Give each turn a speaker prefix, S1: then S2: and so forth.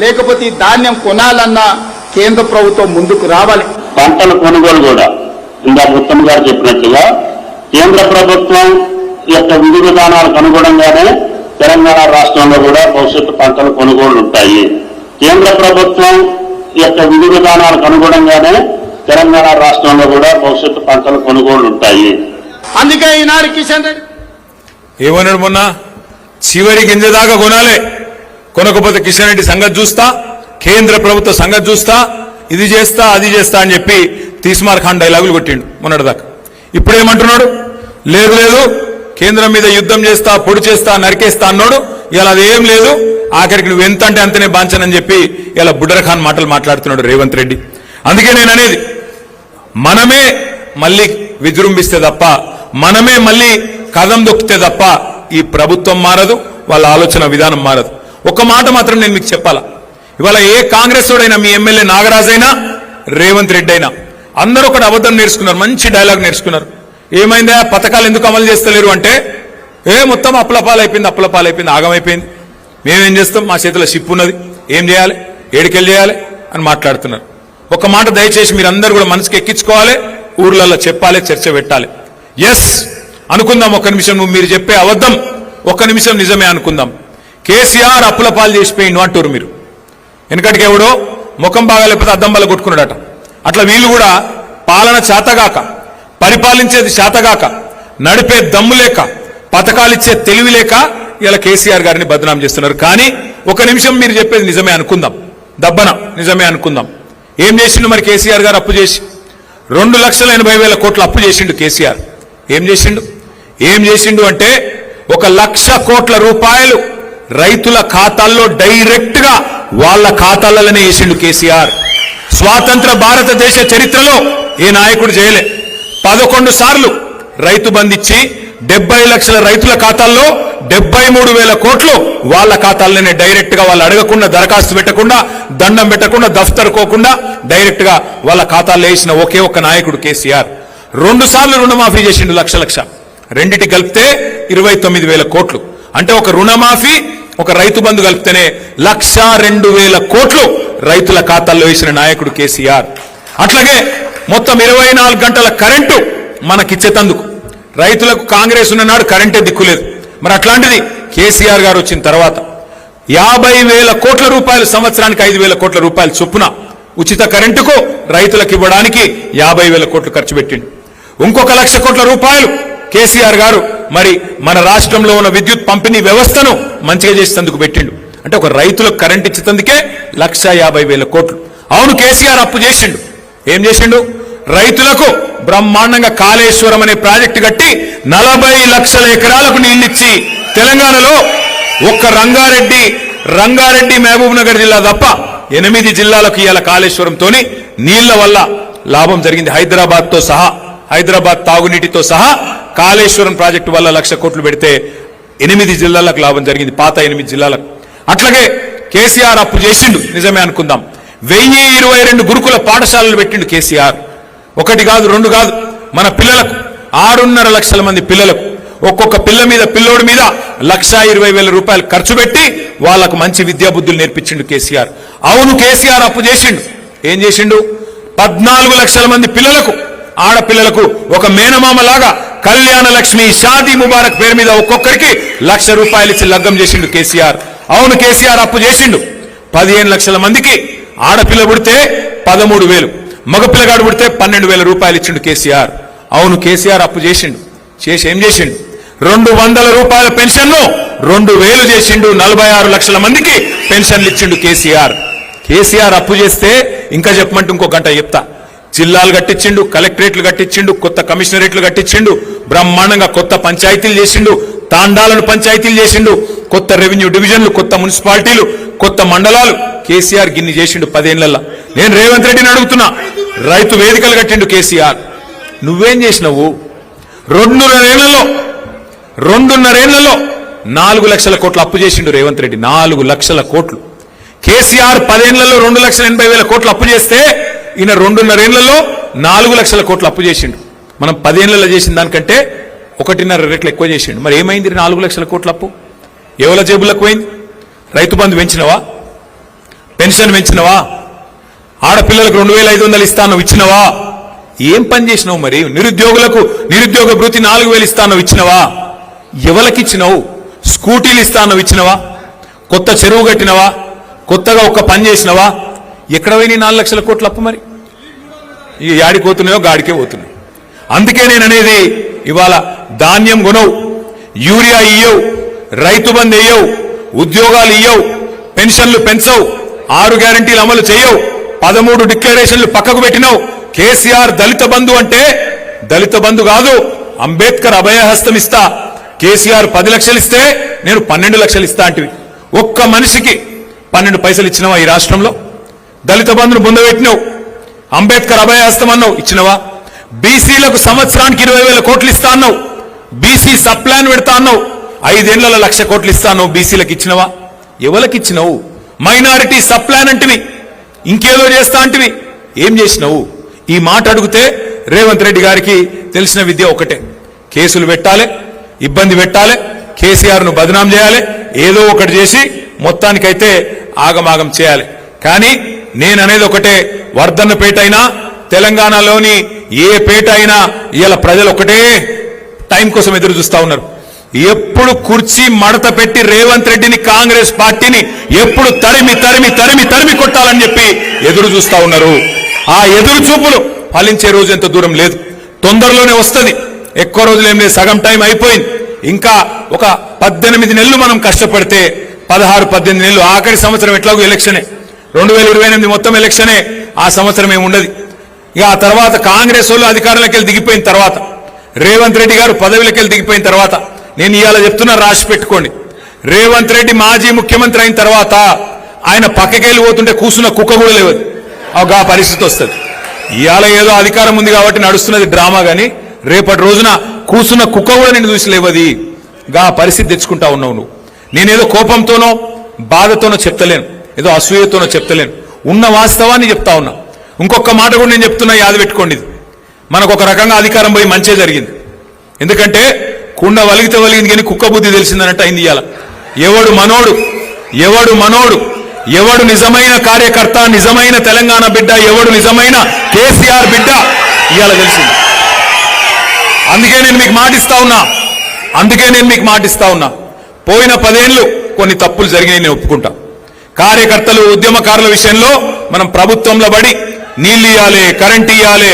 S1: లేకపోతే ఈ ధాన్యం కొనాలన్నా కేంద్ర ప్రభుత్వం ముందుకు రావాలి.
S2: పంటల కొనుగోలు కూడా ఇందాక ఉత్తమ్ గారు చెప్పినట్టుగా కేంద్ర ప్రభుత్వం యొక్క విధి విధానాలకు అనుగుణంగానే తెలంగాణ రాష్ట్రంలో కూడా భవిష్యత్తు పంటల కొనుగోలు ఉంటాయి. కేంద్ర ప్రభుత్వం యొక్క విధి విధానాలకు అనుగుణంగానే తెలంగాణ రాష్ట్రంలో కూడా భవిష్యత్తు పంటల కొనుగోలు ఉంటాయి.
S1: అందుకే ఈనాడు కిషన్ రెడ్డి
S3: ఏమన్నాడు మొన్న, చివరి గింజ దాకా కొనాలి, కొనకపోతే కిషన్ రెడ్డి సంగతి చూస్తా, కేంద్ర ప్రభుత్వ సంగతి చూస్తా, ఇది చేస్తా అది చేస్తా అని చెప్పి తీస్మార్ ఖాన్ డైలాగులు కొట్టిండు మొన్నటిదాకా. ఇప్పుడేమంటున్నాడు, లేదు లేదు కేంద్రం మీద యుద్ధం చేస్తా, పొడి చేస్తా, నరికేస్తా అన్నాడు. ఇలా అదేం లేదు, ఆఖరికి నువ్వు ఎంత అంటే అంతనే బాంచనని చెప్పి ఇలా బుడ్డర్ ఖాన్ మాటలు మాట్లాడుతున్నాడు రేవంత్ రెడ్డి. అందుకే నేను అనేది, మనమే మళ్ళీ విజృంభిస్తే తప్ప, మనమే మళ్ళీ కదం దొక్కితే తప్ప ఈ ప్రభుత్వం మారదు, వాళ్ళ ఆలోచన విధానం మారదు. ఒక మాట మాత్రం నేను మీకు చెప్పాలా, ఇవాళ ఏ కాంగ్రెస్ వాడైనా, మీ ఎమ్మెల్యే నాగరాజ్ అయినా, రేవంత్ రెడ్డి అయినా, అందరూ ఒకటి అబద్ధం నేర్చుకున్నారు, మంచి డైలాగ్ నేర్చుకున్నారు. ఏమైందా పథకాలు ఎందుకు అమలు చేస్తలేరు అంటే, మొత్తం అప్పులపాలైపోయింది, ఆగమైపోయింది, మేమేం చేస్తాం, మా చేతిలో షిప్ ఉన్నది, ఏం చేయాలి, ఏడికెళ్ళి చేయాలి అని మాట్లాడుతున్నారు. ఒక మాట దయచేసి మీరందరూ కూడా మనసుకి ఎక్కించుకోవాలి, ఊర్లలో చెప్పాలి, చర్చ పెట్టాలి. ఎస్ అనుకుందాం, ఒక్క నిమిషం నువ్వు మీరు చెప్పే అబద్ధం ఒక్క నిమిషం నిజమే అనుకుందాం. కేసీఆర్ అప్పుల పాలు చేసిపోయిండు అంటారు మీరు. వెనకటికి ఎవడో ముఖం బాగా లేకపోతే అద్దం బల్ల కొట్టుకున్నాడట. అట్లా వీళ్ళు కూడా పాలన చేతగాక, పరిపాలించేది చేతగాక, నడిపే దమ్ము లేక, పథకాలిచ్చే తెలివి లేక ఇలా కేసీఆర్ గారిని బదనాం చేస్తున్నారు. కానీ ఒక నిమిషం మీరు చెప్పేది నిజమే అనుకుందాం, దబ్బన నిజమే అనుకుందాం. ఏం చేసిండు మరి కేసీఆర్ గారు అప్పు చేసి? 2,80,000 కోట్ల అప్పు చేసిండు కేసీఆర్. ఏం చేసిండు అంటే 1,00,000 కోట్ల రూపాయలు రైతుల ఖాతాల్లో డైరెక్ట్ గా వాళ్ళ ఖాతాలలోనే వేసిండు కేసీఆర్. స్వాతంత్ర భారతదేశ చరిత్రలో ఏ నాయకుడు చేయలే. 11 సార్లు రైతు బంధించి 70 లక్షల రైతుల ఖాతాల్లో 73,000 కోట్లు వాళ్ళ ఖాతాల్లోనే డైరెక్ట్ గా, వాళ్ళు అడగకుండా, దరఖాస్తు పెట్టకుండా, దండం పెట్టకుండా, దఫ్తర్ కోకుండా డైరెక్ట్ గా వాళ్ళ ఖాతాల్లో వేసిన ఒకే ఒక్క నాయకుడు కేసీఆర్. 2 సార్లు రుణమాఫీ చేసిండు, లక్ష రెండిటి కలిపితే 29,000 కోట్లు. అంటే ఒక రుణమాఫీ, ఒక రైతు బంధు కలిపితేనే 1,02,000 కోట్లు రైతుల ఖాతాల్లో వేసిన నాయకుడు కేసీఆర్. అట్లాగే మొత్తం 24 గంటల కరెంటు మనకిచ్చేతందుకు, రైతులకు కాంగ్రెస్ ఉన్ననాడు కరెంటే దిక్కులేదు. మరి అట్లాంటిది కేసీఆర్ గారు వచ్చిన తర్వాత 50,000 కోట్ల రూపాయలు, సంవత్సరానికి 5,000 కోట్ల రూపాయలు చొప్పున ఉచిత కరెంటుకు రైతులకు ఇవ్వడానికి 50,000 కోట్లు ఖర్చు పెట్టిండు. ఇంకొక 1,00,000 కోట్ల రూపాయలు కేసీఆర్ గారు మరి మన రాష్ట్రంలో ఉన్న విద్యుత్ పంపిణీ వ్యవస్థను మంచిగా చేసేందుకు పెట్టిండు. అంటే ఒక రైతులకు కరెంట్ ఇచ్చేందుకే 1,50,000 కోట్లు. అవును, కేసీఆర్ అప్పు చేసిండు. ఏం చేసిండు? రైతులకు బ్రహ్మాండంగా కాళేశ్వరం అనే ప్రాజెక్టు కట్టి 40 లక్షల ఎకరాలకు నీళ్లిచ్చి తెలంగాణలో ఒక్క రంగారెడ్డి మహబూబ్ నగర్ జిల్లా తప్ప 8 జిల్లాలకు ఇవాళ కాళేశ్వరంతోని నీళ్ల వల్ల లాభం జరిగింది. హైదరాబాద్ తాగునీటితో సహా కాళేశ్వరం ప్రాజెక్టు వల్ల 1,00,000 కోట్లు పెడితే 8 జిల్లాలకు లాభం జరిగింది, పాత 8 జిల్లాలకు. అట్లాగే కేసీఆర్ అప్పు చేసిండు, నిజమే అనుకుందాం. 1022 గురుకుల పాఠశాలలు పెట్టిండు కేసీఆర్. 1 కాదు 2 కాదు, మన పిల్లలకు 6.5 లక్షల మంది పిల్లలకు ఒక్కొక్క పిల్లోడి మీద 1,20,000 రూపాయలు ఖర్చు పెట్టి వాళ్లకు మంచి విద్యా బుద్ధులు నేర్పించిండు కేసీఆర్. అవును, కేసీఆర్ అప్పు చేసిండు. ఏం చేసిండు? 14 లక్షల మంది పిల్లలకు, ఆడపిల్లలకు ఒక మేనమామలాగా కళ్యాణ లక్ష్మి, షాదీ ముబారక్ పేరు మీద ఒక్కొక్కరికి 1,00,000 రూపాయలు ఇచ్చి లగ్గం చేసిండు కేసీఆర్. అవును, కేసీఆర్ అప్పు చేసిండు. 15 లక్షల మందికి ఆడపిల్ల పుడితే 13,000, మగపిల్లగాడు పుడితే 12,000 రూపాయలు ఇచ్చిండు కేసీఆర్. అవును, కేసీఆర్ అప్పు చేసిండు. ఏం చేసిండు? 200 రూపాయల పెన్షన్ను 2,000 చేసిండు. 46 లక్షల మందికి పెన్షన్లు ఇచ్చిండు కేసీఆర్. కేసీఆర్ అప్పు చేస్తే ఇంకా చెప్పమంటే ఇంకో గంట చెప్తా. జిల్లాలు కట్టించిండు, కలెక్టరేట్లు కట్టించిండు, కొత్త కమిషనరేట్లు కట్టించిండు, బ్రహ్మాండంగా కొత్త పంచాయతీలు చేసిండు, తాండాలను పంచాయతీలు చేసిండు, కొత్త రెవెన్యూ డివిజన్లు, కొత్త మున్సిపాలిటీలు, కొత్త మండలాలు కేసీఆర్ గిన్ని చేసిండు 10 ఏళ్లలో. నేను రేవంత్ రెడ్డిని అడుగుతున్నా, రైతు వేదికలు కట్టిండు కేసీఆర్. నువ్వేం చేసినావు? 2.5 ఏళ్లలో 4 లక్షల కోట్ల అప్పు చేసిండు రేవంత్ రెడ్డి. 4 లక్షల కోట్లు. కేసీఆర్ 10 ఏళ్లలో 2,80,000 కోట్లు అప్పు చేస్తే ఈయన 2.5 ఏళ్లలో 4 లక్షల కోట్లు అప్పు చేసిండు. మనం 10 ఏళ్లలో చేసిన దానికంటే 1.5 రెట్లు ఎక్కువ చేసిండు. మరి ఏమైంది 4 లక్షల కోట్ల అప్పు? ఎవల జేబులకు పోయింది? రైతు బంధు పెంచినవా? పెన్షన్ పెంచినవా? ఆడపిల్లలకు 2500 ఇస్తాను ఇచ్చినవా? ఏం పని చేసినావు? మరి నిరుద్యోగులకు నిరుద్యోగ భృతి 4000 ఇస్తాను ఇచ్చినవా? ఎవరికి ఇచ్చినావు? స్కూటీలు ఇస్తాను ఇచ్చినవా? కొత్త చెరువు కట్టినవా? కొత్తగా ఒక్క పని చేసినవా? ఎక్కడ పోయి 4 లక్షల కోట్ల అప్పు? మరి ఇక యాడికి పోతున్నాయో గాడికే పోతున్నాయి. అందుకే నేను అనేది, ఇవాళ ధాన్యం కొనవు, యూరియా ఇయ్యవు, రైతు బంధు ఇయ్యవు, ఉద్యోగాలు ఇయ్యవు, పెన్షన్లు పెంచవు, 6 గ్యారంటీలు అమలు చేయవు, 13 డిక్లరేషన్లు పక్కకు పెట్టినావు. కేసీఆర్ దళిత బంధు అంటే దళిత బంధు కాదు, అంబేద్కర్ అభయహస్తం ఇస్తా. కేసీఆర్ 10 లక్షలు ఇస్తే నేను 12 లక్షలు ఇస్తా అంటివి. ఒక్క మనిషికి 12 పైసలు ఇచ్చినవా ఈ రాష్ట్రంలో? దళిత బంధును బొందబెట్టినావు, అంబేద్కర్ అభయహస్తం అన్నావు, ఇచ్చినవా? బీసీలకు సంవత్సరానికి 20,000 కోట్లు ఇస్తా అన్నావు, బీసీ సబ్ ప్లాన్ పెడతా అన్నావు, 5 ఏళ్లలో 1,00,000 కోట్లు ఇస్తా అన్నావు, బీసీలకు ఇచ్చినవా? ఎవరికి ఇచ్చినావు? మైనారిటీ సబ్ ప్లాన్ అంటివి, ఇంకేదో చేస్తా అంటివి, ఏం చేసినావు? ఈ మాట అడిగితే రేవంత్ రెడ్డి గారికి తెలిసిన విద్య ఒకటే, కేసులు పెట్టాలి, ఇబ్బంది పెట్టాలి, కేసీఆర్ ను బదనాం చేయాలి, ఏదో ఒకటి చేసి మొత్తానికైతే ఆగమాగం చేయాలి. కానీ నేననేది ఒకటే, వర్ధన్నపేట అయినా తెలంగాణలోని ఏ పేట అయినా ఇవాళ ప్రజలు ఒకటే టైం కోసం ఎదురు చూస్తా ఉన్నారు. ఎప్పుడు కుర్చీ మడత పెట్టి రేవంత్ రెడ్డిని, కాంగ్రెస్ పార్టీని ఎప్పుడు తరిమి తరిమి తరిమి తరిమి కొట్టాలని చెప్పి ఎదురు చూస్తా ఉన్నారు. ఆ ఎదురు చూపులు ఫలించే రోజు ఎంత దూరం లేదు, తొందరలోనే వస్తుంది. ఎక్కువ రోజులు ఏం లేదు, సగం టైం అయిపోయింది. ఇంకా ఒక 18 నెలలు మనం కష్టపడితే 16-18 నెలలు, ఆఖరి సంవత్సరం ఎట్లాగో ఎలక్షనే, 2028 మొత్తం ఎలక్షనే, ఆ సంవత్సరం ఏముండదు. ఇక ఆ తర్వాత కాంగ్రెస్ వాళ్ళు అధికారంలోకి వెళ్ళి దిగిపోయిన తర్వాత, రేవంత్ రెడ్డి గారు పదవిలోకి వెళ్ళి దిగిపోయిన తర్వాత, నేను ఇవాళ చెప్తున్నా, రాసి పెట్టుకోండి, రేవంత్ రెడ్డి మాజీ ముఖ్యమంత్రి అయిన తర్వాత ఆయన పక్కకెళ్ళి పోతుంటే కూసున్న కుక్క కూడా లేవు. ఆ పరిస్థితి వస్తుంది. ఇవాళ ఏదో అధికారం ఉంది కాబట్టి నడుస్తున్నది డ్రామా, గాని రేపటి రోజున కూసున్న కుక్క కూడా నేను చూసి లేవది. గా పరిస్థితి తెచ్చుకుంటా ఉన్నావు నువ్వు. నేనేదో కోపంతోనో బాధతోనో చెప్తలేను, ఏదో అసూయతోనో చెప్తలేను, ఉన్న వాస్తవాన్ని చెప్తా ఉన్నా. ఇంకొక మాట కూడా నేను చెప్తున్నా, యాది పెట్టుకోండి, మనకు ఒక రకంగా అధికారం పోయి మంచే జరిగింది. ఎందుకంటే కుండ వలిగితే వలిగింది కానీ కుక్క బుద్ధి తెలిసిందన్నట్టు అయింది. ఇవాళ ఎవడు మనోడు, ఎవడు మనోడు, ఎవడు నిజమైన కార్యకర్త, నిజమైన తెలంగాణ బిడ్డ, ఎవడు నిజమైన కేసీఆర్ బిడ్డ ఇవాళ తెలిసింది. అందుకే నేను మీకు మాటిస్తా ఉన్నా, పోయిన 10 ఏళ్లు కొన్ని తప్పులు జరిగినాయి, నేను ఒప్పుకుంటా. కార్యకర్తలు, ఉద్యమకారుల విషయంలో మనం ప్రభుత్వంలో పడి నీళ్లు ఇయ్యాలి, కరెంట్ ఇయ్యాలి,